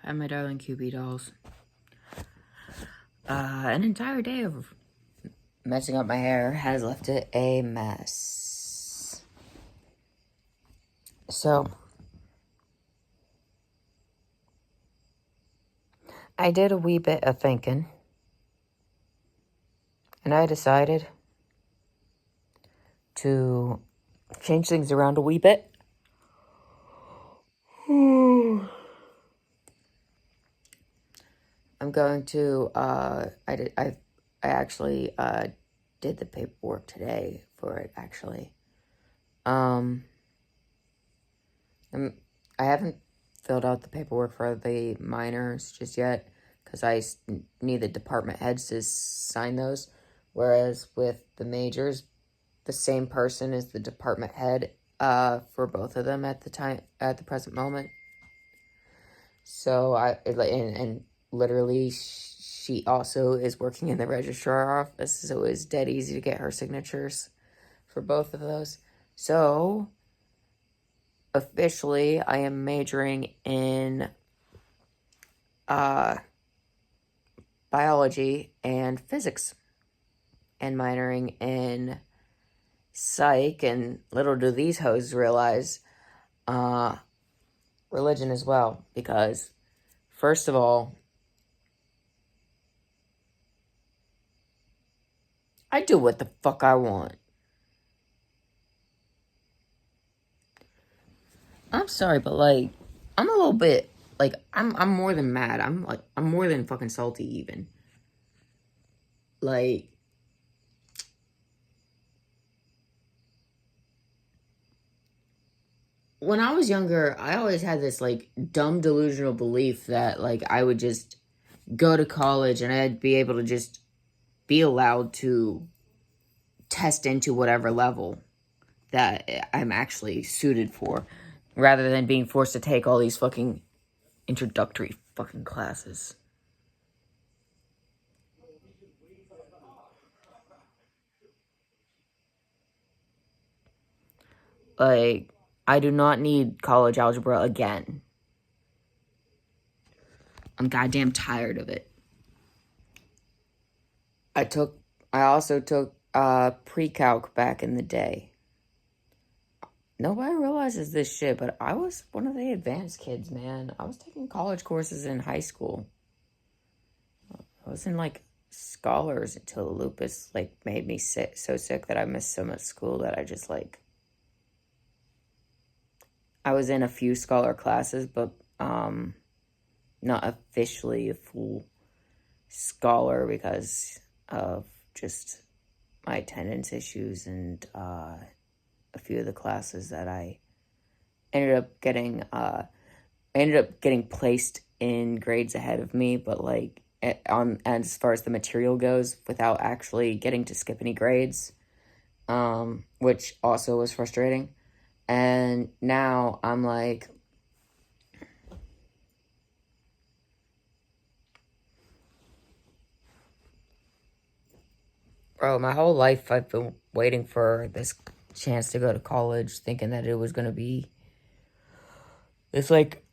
Hi, my darling QB dolls. An entire day of messing up my hair has left it a mess. So, I did a wee bit of thinking, and I decided to change things around a wee bit. I'm going to, I actually, did the paperwork today for it, actually. I haven't filled out the paperwork for the minors just yet, because I need the department heads to sign those, whereas with the majors, the same person is the department head, for both of them at the present moment. So and literally she also is working in the registrar office, so it's dead easy to get her signatures for both of those. So officially, I am majoring in biology and physics, and minoring in psych, and little do these hoes realize, religion as well, because first of all, I do what the fuck I want. I'm sorry, but like, I'm a little bit like I'm more than mad. I'm more than fucking salty even. Like, when I was younger, I always had this like dumb delusional belief that like I would just go to college and I'd be able to just be allowed to test into whatever level that I'm actually suited for, rather than being forced to take all these fucking introductory fucking classes. Like, I do not need college algebra again. I'm goddamn tired of it. I also took pre-calc back in the day. Nobody realizes this shit, but I was one of the advanced kids, man. I was taking college courses in high school. I was in like scholars until lupus like made me so sick that I missed so much school that I just like, I was in a few scholar classes, but not officially a full scholar because of just my attendance issues, and a few of the classes that I ended up getting placed in grades ahead of me, but like on as far as the material goes, without actually getting to skip any grades, which also was frustrating. And now I'm like, bro, my whole life I've been waiting for this chance to go to college, thinking that it was gonna be this like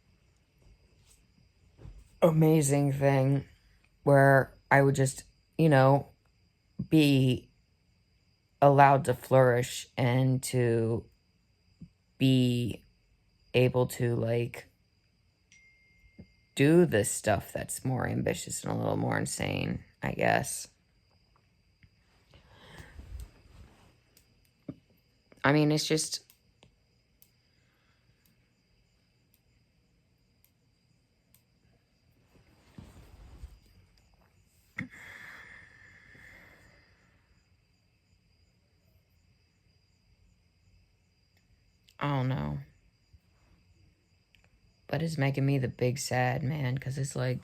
amazing thing where I would just, be allowed to flourish and to be able to like do this stuff that's more ambitious and a little more insane, I guess. I mean, it's just, I don't know. But it's making me the big sad man, because it's like,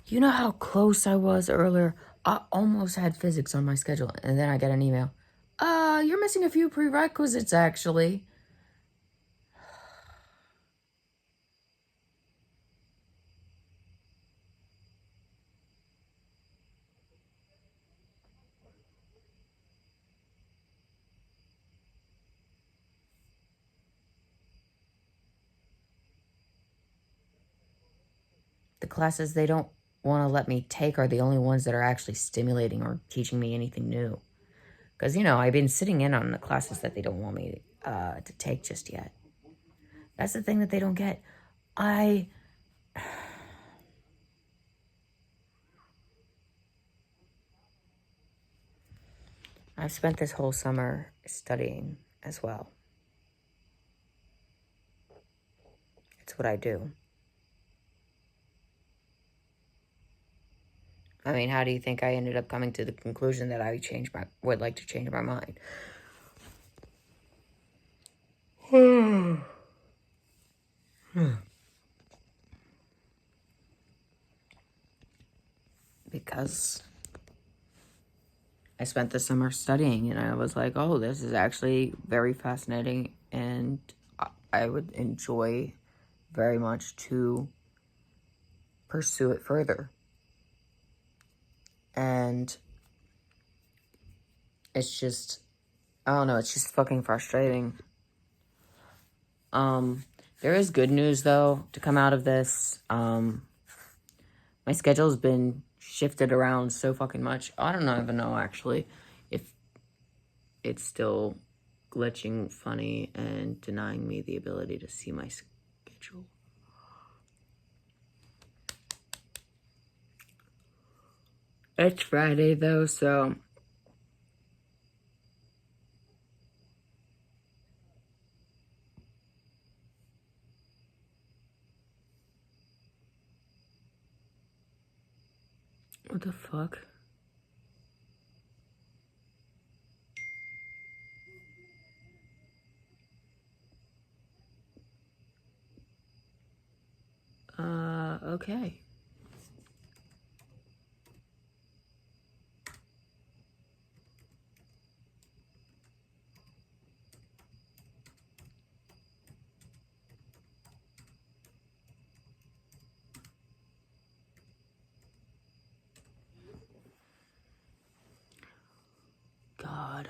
you know how close I was earlier? I almost had physics on my schedule, and then I get an email. You're missing a few prerequisites, actually. the classes they don't want to let me take are the only ones that are actually stimulating or teaching me anything new. Because, I've been sitting in on the classes that they don't want me to take just yet. That's the thing that they don't get. I've spent this whole summer studying as well. It's what I do. I mean, how do you think I ended up coming to the conclusion that I would like to change my mind? Because I spent the summer studying and I was like, oh, this is actually very fascinating and I would enjoy very much to pursue it further. And it's just, I don't know, it's just fucking frustrating. There is good news though to come out of this. My schedule's been shifted around so fucking much. I don't even know actually if it's still glitching funny and denying me the ability to see my schedule. It's Friday though, so what the fuck? Okay. God.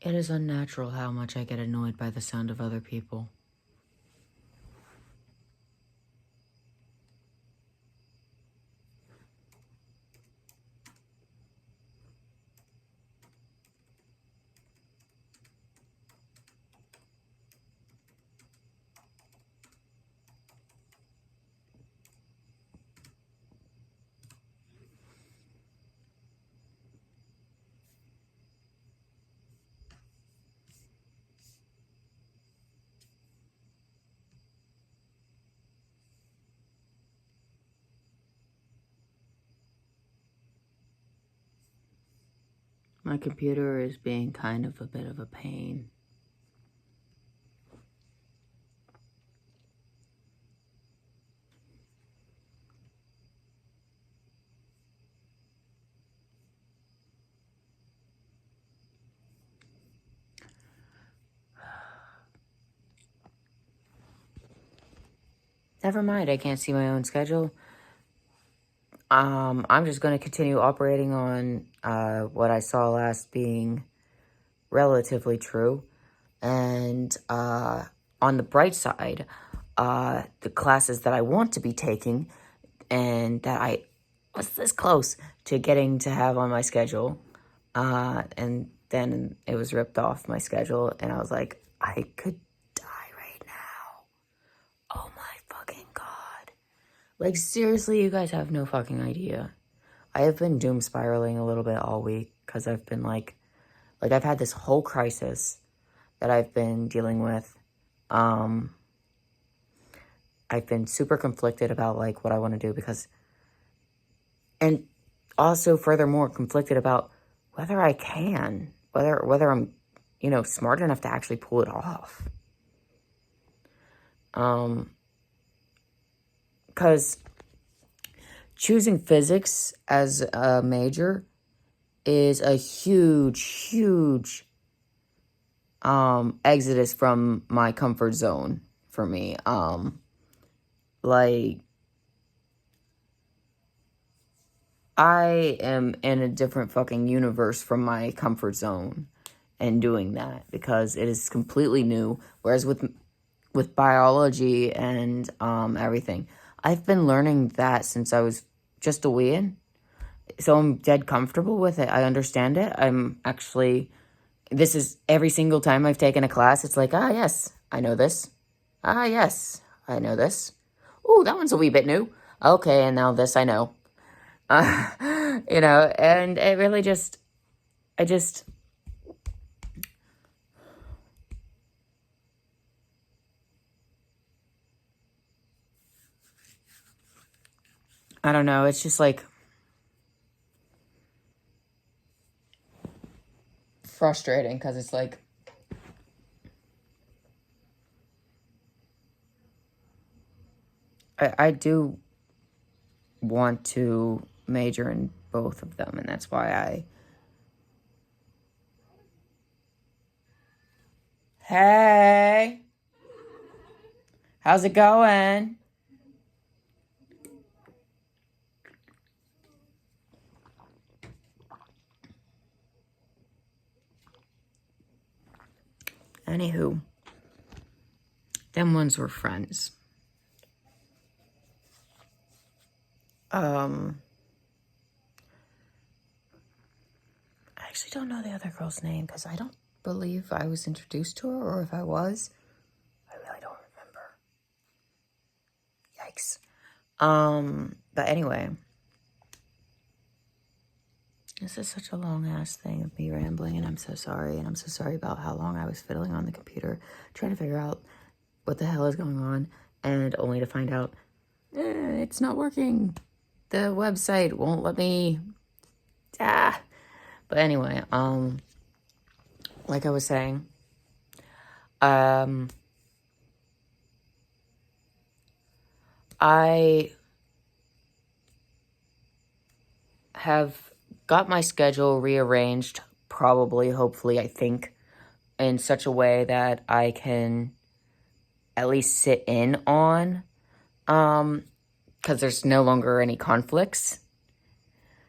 It is unnatural how much I get annoyed by the sound of other people. My computer is being kind of a bit of a pain. Never mind, I can't see my own schedule. I'm just going to continue operating on what I saw last being relatively true. And on the bright side, the classes that I want to be taking and that I was this close to getting to have on my schedule, and then it was ripped off my schedule, and I was like, I could die right now. Oh my fucking God. Like, seriously, you guys have no fucking idea. I have been doom spiraling a little bit all week because I've been like I've had this whole crisis that I've been dealing with. I've been super conflicted about like what I want to do because, and also furthermore conflicted about whether I can, whether I'm, smart enough to actually pull it off. Because choosing physics as a major is a huge exodus from my comfort zone for me. Like, I am in a different fucking universe from my comfort zone and doing that because it is completely new. Whereas with biology and everything, I've been learning that since I was just a weein'. So I'm dead comfortable with it. I understand it. This is every single time I've taken a class, it's like, yes, I know this. Yes, I know this. Ooh, that one's a wee bit new. Okay, and now this I know. And it really I don't know. It's just like frustrating because it's like, I do want to major in both of them, and that's why Hey, how's it going? Anywho, them ones were friends. I actually don't know the other girl's name because I don't believe I was introduced to her, or if I was, I really don't remember. Yikes. But anyway, this is such a long ass thing of me rambling, and I'm so sorry, and I'm so sorry about how long I was fiddling on the computer trying to figure out what the hell is going on, and only to find out it's not working. The website won't let me. But anyway, like I was saying, I have got my schedule rearranged, probably, hopefully, I think, in such a way that I can at least sit in on, because there's no longer any conflicts.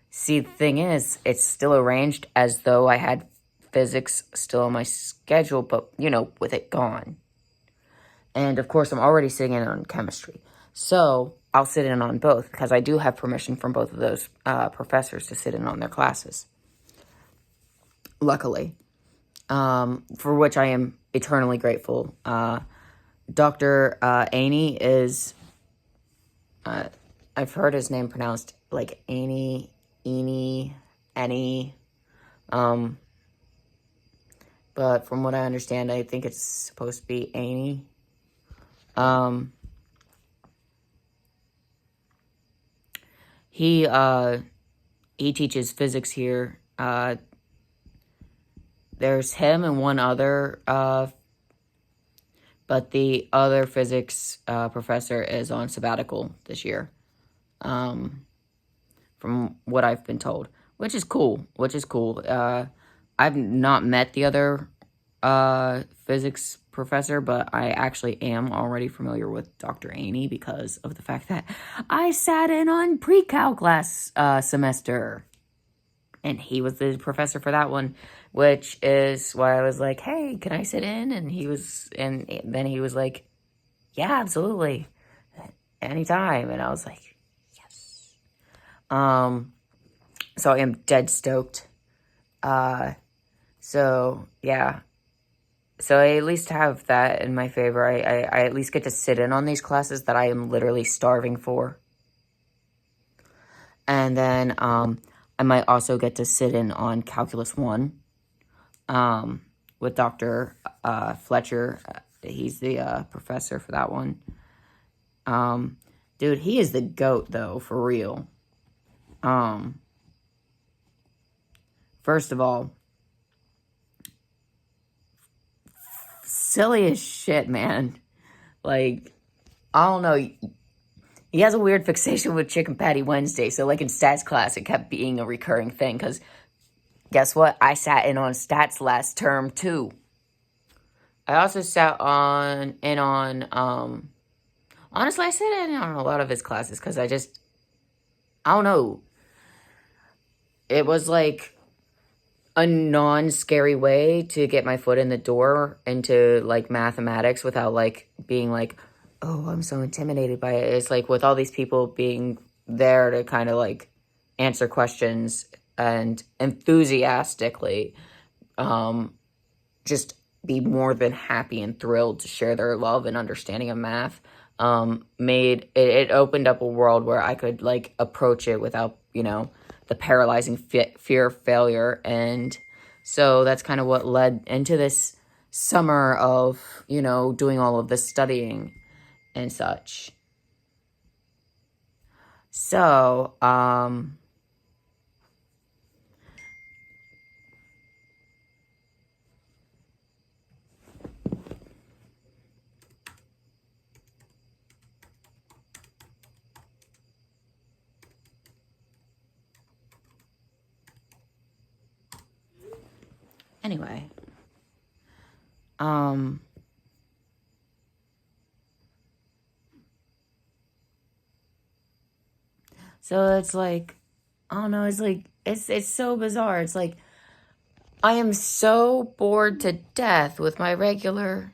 See, the thing is, it's still arranged as though I had physics still on my schedule, but, with it gone. And, of course, I'm already sitting in on chemistry. So, I'll sit in on both, because I do have permission from both of those professors to sit in on their classes. Luckily. For which I am eternally grateful. Dr. Aney is... I've heard his name pronounced like Annie, Annie. But from what I understand, I think it's supposed to be Annie. He teaches physics here. There's him and one other, but the other physics professor is on sabbatical this year. From what I've been told, which is cool. I've not met the other physics professor, but I actually am already familiar with Dr. Aney because of the fact that I sat in on pre-calc last semester. And he was the professor for that one, which is why I was like, hey, can I sit in? And then he was like, yeah, absolutely. Anytime. And I was like, yes. So I am dead stoked. So yeah. So I at least have that in my favor. I at least get to sit in on these classes that I am literally starving for. And then I might also get to sit in on Calculus 1 with Dr. Fletcher. He's the professor for that one. Dude, he is the GOAT, though, for real. First of all, silly as shit, man. Like, I don't know. He has a weird fixation with Chicken Patty Wednesday. So, like, in stats class, it kept being a recurring thing. Because, guess what? I sat in on stats last term, too. I also sat in on, honestly, I sat in on a lot of his classes. Because I don't know. It was, like, a non-scary way to get my foot in the door into, like, mathematics without, like, being like, oh, I'm so intimidated by it. It's like with all these people being there to kind of like answer questions and enthusiastically just be more than happy and thrilled to share their love and understanding of math. It opened up a world where I could like approach it without, the paralyzing fear of failure. And so that's kind of what led into this summer of, doing all of this studying and such. So, anyway, so it's like, I don't know, it's like, it's so bizarre. It's like, I am so bored to death with my regular.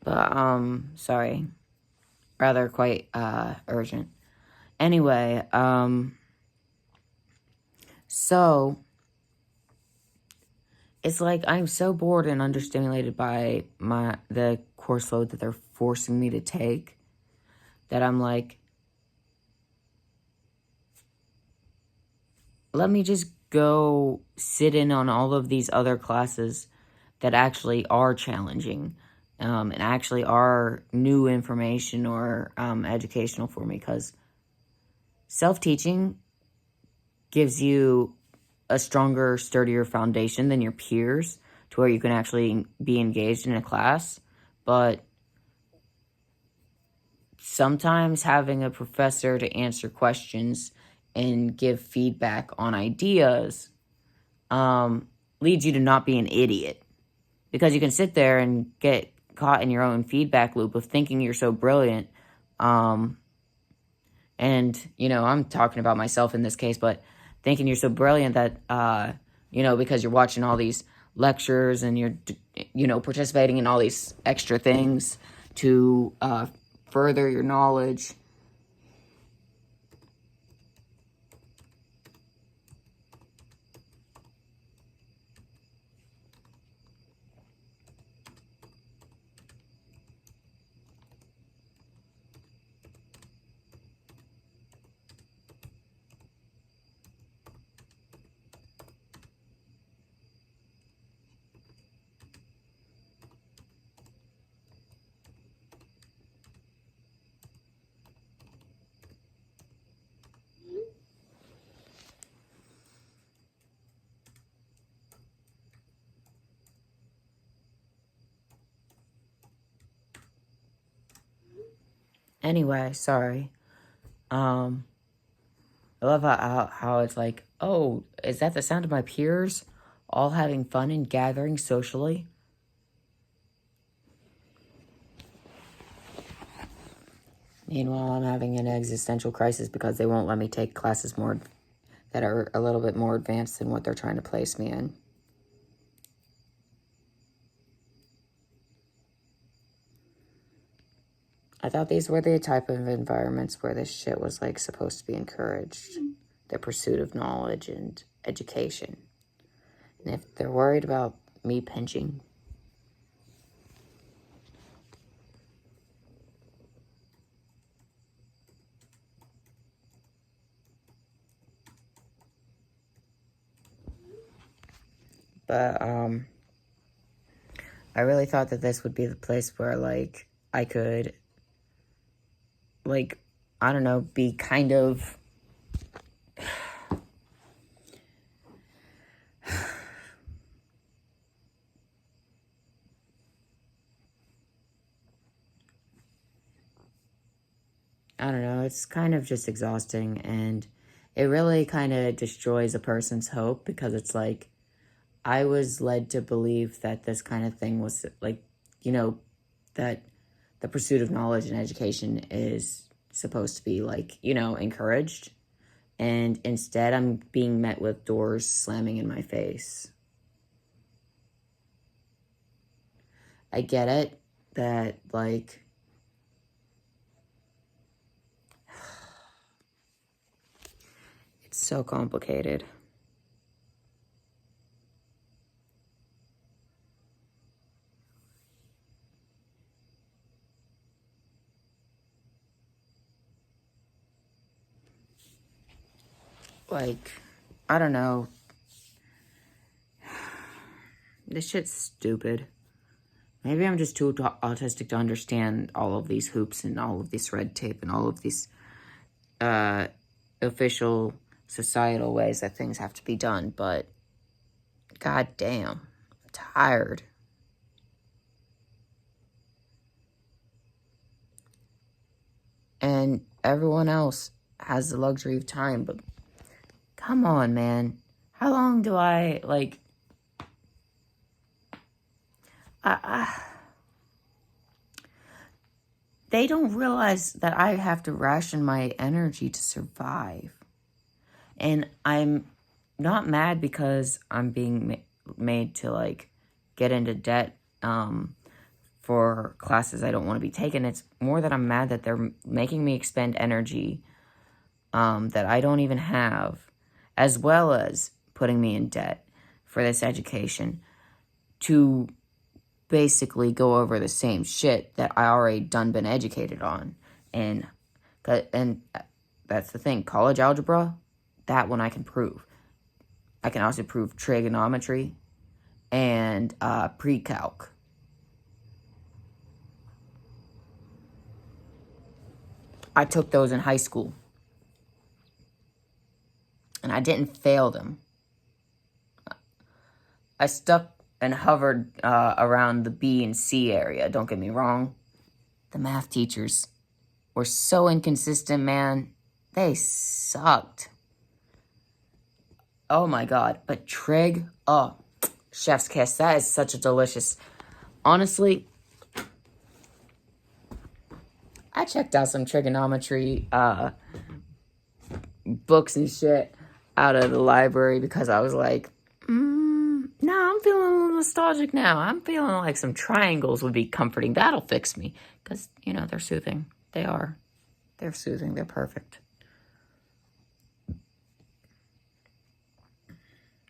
But, sorry. Rather quite, urgent. Anyway, so it's like I'm so bored and understimulated by the course load that they're forcing me to take that I'm like, let me just go sit in on all of these other classes that actually are challenging and actually are new information or educational for me, because self-teaching gives you a stronger, sturdier foundation than your peers to where you can actually be engaged in a class. But sometimes having a professor to answer questions and give feedback on ideas leads you to not be an idiot. Because you can sit there and get caught in your own feedback loop of thinking you're so brilliant. And, I'm talking about myself in this case, but thinking you're so brilliant that, because you're watching all these lectures and you're, participating in all these extra things to further your knowledge. Anyway, sorry. I love how it's like, oh, is that the sound of my peers all having fun and gathering socially? Meanwhile, I'm having an existential crisis because they won't let me take classes more that are a little bit more advanced than what they're trying to place me in. I thought these were the type of environments where this shit was like supposed to be encouraged. The pursuit of knowledge and education. And if they're worried about me pinching, but I really thought that this would be the place where like I could like, I don't know, be kind of I don't know, it's kind of just exhausting, and it really kind of destroys a person's hope because it's like I was led to believe that this kind of thing was like, you know, that the pursuit of knowledge and education is supposed to be like, you know, encouraged. And instead, I'm being met with doors slamming in my face. I get it that, like, it's so complicated. Like, I don't know. This shit's stupid. Maybe I'm just too autistic to understand all of these hoops and all of this red tape and all of these official societal ways that things have to be done, but god damn, I'm tired. And everyone else has the luxury of time, but come on, man. How long do I, like, they don't realize that I have to ration my energy to survive. And I'm not mad because I'm being made to, like, get into debt for classes I don't want to be taking. It's more that I'm mad that they're making me expend energy that I don't even have, as well as putting me in debt for this education to basically go over the same shit that I already been educated on. And that's the thing. College algebra, that one I can prove. I can also prove trigonometry and pre-calc. I took those in high school. And I didn't fail them. I stuck and hovered around the B and C area, don't get me wrong. The math teachers were so inconsistent, man. They sucked. Oh my god. But trig, oh, chef's kiss. That is such a delicious... Honestly, I checked out some trigonometry books and shit out of the library because I was like, no, I'm feeling a little nostalgic now. I'm feeling like some triangles would be comforting. That'll fix me. Because, you know, they're soothing. They are. They're soothing. They're perfect.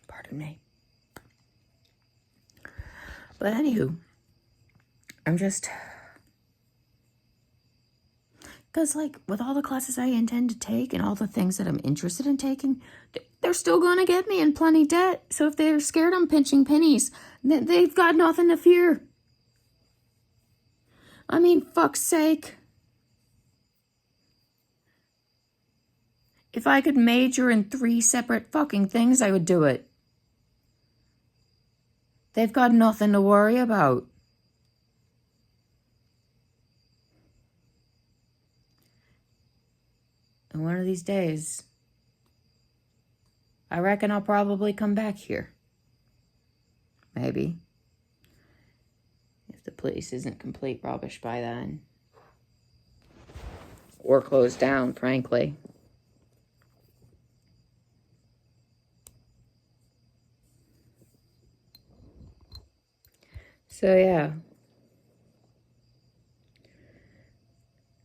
Pardon me. But anywho, I'm just... Because, like, with all the classes I intend to take and all the things that I'm interested in taking, they're still going to get me in plenty debt. So if they're scared I'm pinching pennies, they've got nothing to fear. I mean, fuck's sake. If I could major in 3 separate fucking things, I would do it. They've got nothing to worry about. And one of these days, I reckon I'll probably come back here. Maybe. If the place isn't complete rubbish by then. Or closed down, frankly. So, yeah.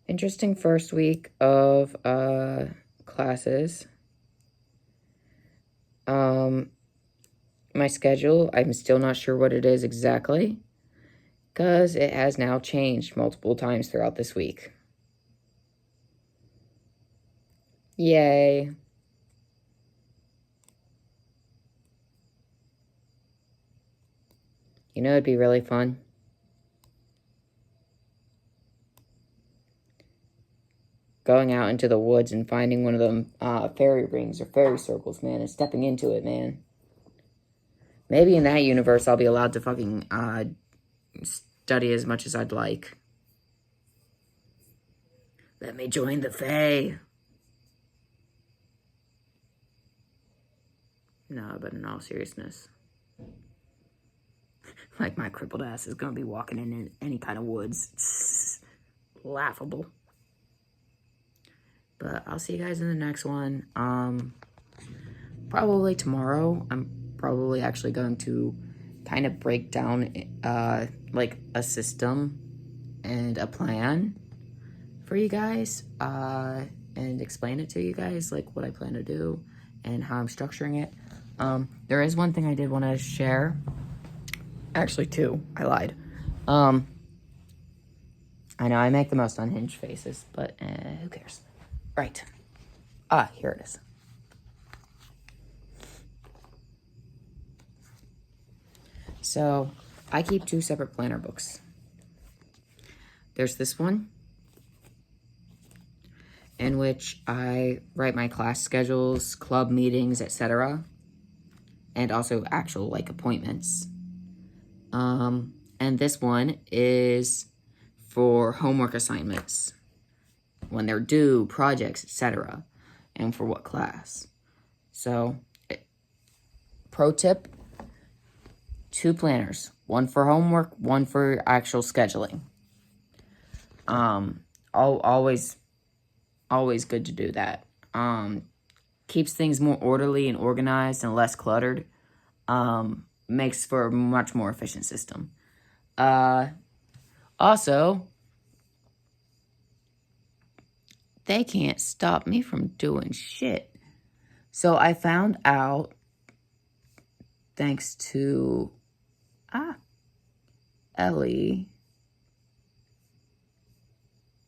Interesting first week of classes. My schedule, I'm still not sure what it is exactly, because it has now changed multiple times throughout this week. Yay. You know, it'd be really fun. Going out into the woods and finding one of them fairy rings or fairy circles, man, and stepping into it, man. Maybe in that universe I'll be allowed to fucking study as much as I'd like. Let me join the Fae. No, but in all seriousness. Like, my crippled ass is gonna be walking in any kind of woods. It's laughable. But I'll see you guys in the next one. Probably tomorrow. I'm probably actually going to kind of break down like a system and a plan for you guys and explain it to you guys, like what I plan to do and how I'm structuring it. There is one thing I did want to share. Actually, two. I lied. I know I make the most unhinged faces, but who cares? Right. Here it is. So, I keep two separate planner books. There's this one, in which I write my class schedules, club meetings, etc. And also actual, like, appointments. And this one is for homework assignments, when they're due, projects, etc. And for what class. So, pro tip, two planners. One for homework, one for actual scheduling. Always good to do that. Keeps things more orderly and organized and less cluttered. Makes for a much more efficient system. Also, they can't stop me from doing shit. So I found out, thanks to Ellie,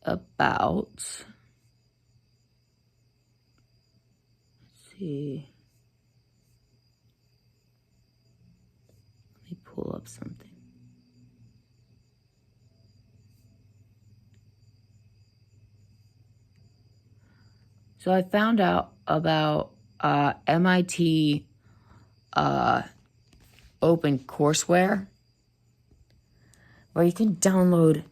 about, let's see, let me pull up something. So I found out about MIT Open Courseware, where you can download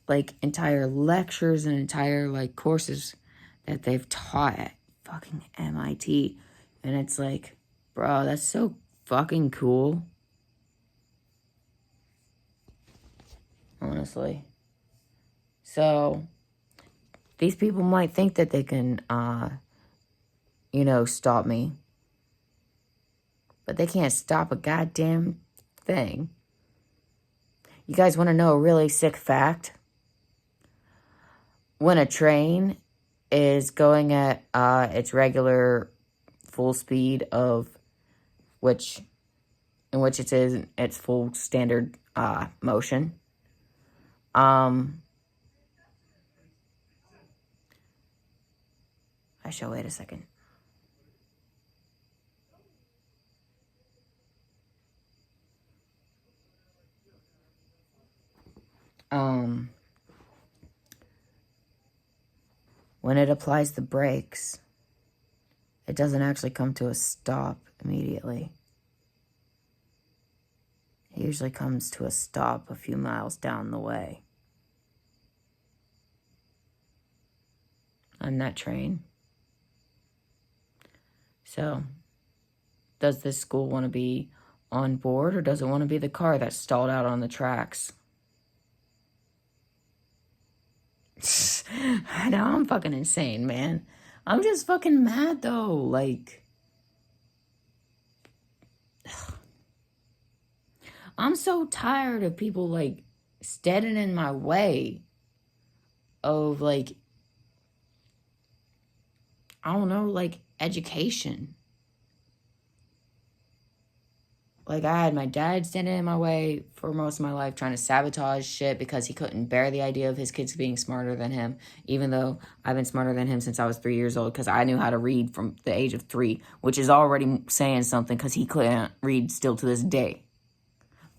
like entire lectures and entire like courses that they've taught at fucking MIT. And it's like, bro, that's so fucking cool. Honestly. So, these people might think that they can, stop me. But they can't stop a goddamn thing. You guys want to know a really sick fact? When a train is going at its regular full speed in which it is its full standard motion, I shall wait a second. When it applies the brakes, it doesn't actually come to a stop immediately. It usually comes to a stop a few miles down the way. On that train. So, does this school want to be on board, or does it want to be the car that stalled out on the tracks? I know, I'm fucking insane, man. I'm just fucking mad, though. Like, I'm so tired of people, like, standing in my way of, like, I don't know, like, education. Like, I had my dad standing in my way for most of my life, trying to sabotage shit because he couldn't bear the idea of his kids being smarter than him, even though I've been smarter than him since I was 3 years old, because I knew how to read from the age of 3, which is already saying something, because he couldn't read still to this day.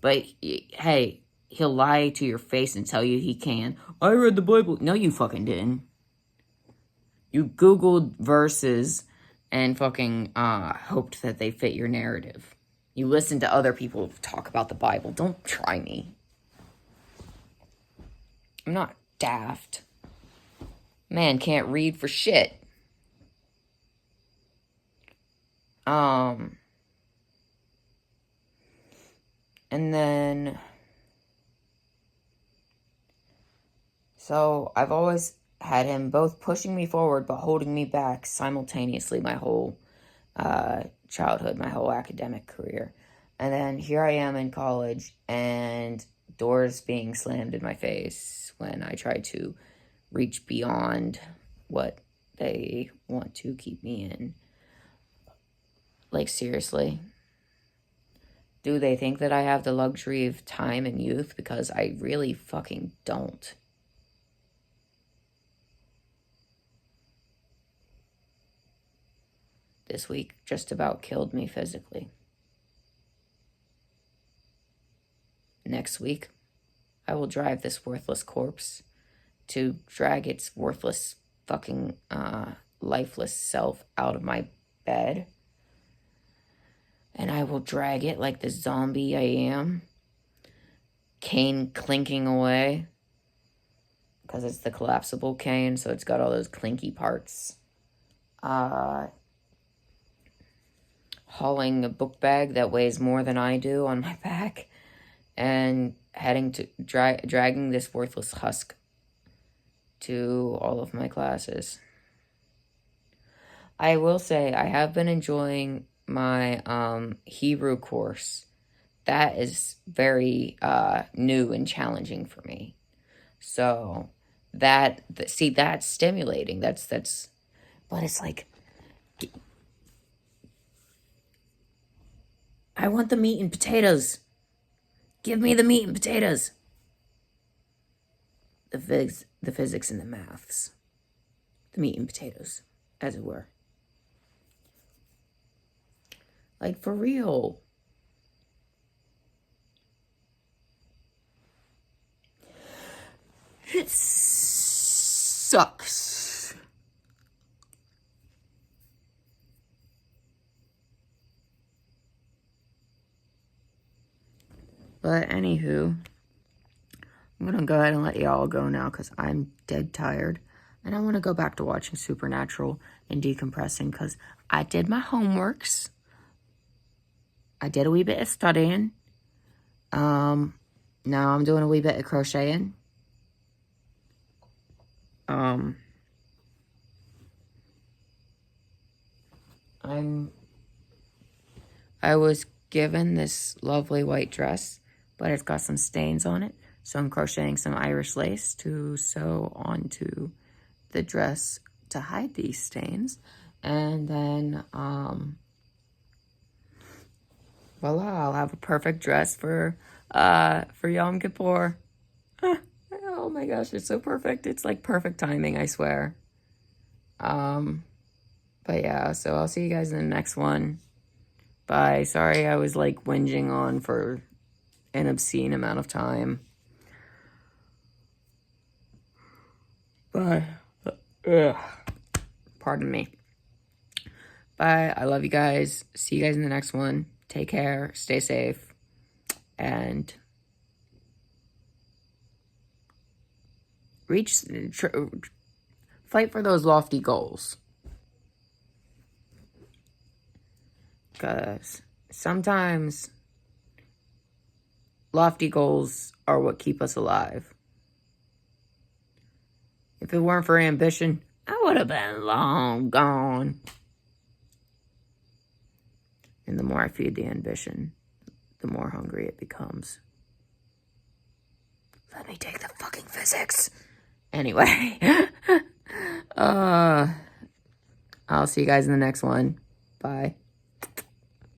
But, hey, he'll lie to your face and tell you he can. I read the Bible. No, you fucking didn't. You Googled verses and fucking hoped that they fit your narrative. You listen to other people talk about the Bible. Don't try me. I'm not daft. Man can't read for shit. And then, so I've always had him both pushing me forward but holding me back simultaneously my whole childhood, my whole academic career. And then here I am in college, and doors being slammed in my face when I try to reach beyond what they want to keep me in. Like, seriously? Do they think that I have the luxury of time and youth? Because I really fucking don't. This week just about killed me physically. Next week, I will drive this worthless corpse to drag its worthless fucking lifeless self out of my bed. And I will drag it like the zombie I am. Cane clinking away. Because it's the collapsible cane, so it's got all those clinky parts. Hauling a book bag that weighs more than I do on my back. And heading to dragging this worthless husk to all of my classes. I will say I have been enjoying my Hebrew course. That is very new and challenging for me. So that's stimulating. That's but it's like, I want the meat and potatoes. Give me the meat and potatoes. The physics and the maths. The meat and potatoes, as it were. Like, for real. It sucks. But anywho, I'm going to go ahead and let y'all go now because I'm dead tired. And I want to go back to watching Supernatural and decompressing because I did my homeworks. I did a wee bit of studying. Now I'm doing a wee bit of crocheting. I was given this lovely white dress, but it's got some stains on it. So I'm crocheting some Irish lace to sew onto the dress to hide these stains. And then, voila, I'll have a perfect dress for Yom Kippur. Oh my gosh, it's so perfect. It's like perfect timing, I swear. But yeah, so I'll see you guys in the next one. Bye. Sorry I was like whinging on for an obscene amount of time. Bye. Pardon me. Bye. I love you guys. See you guys in the next one. Take care. Stay safe. And fight for those lofty goals. Because sometimes lofty goals are what keep us alive. If it weren't for ambition, I would have been long gone. And the more I feed the ambition, the more hungry it becomes. Let me take the fucking physics. Anyway. I'll see you guys in the next one. Bye.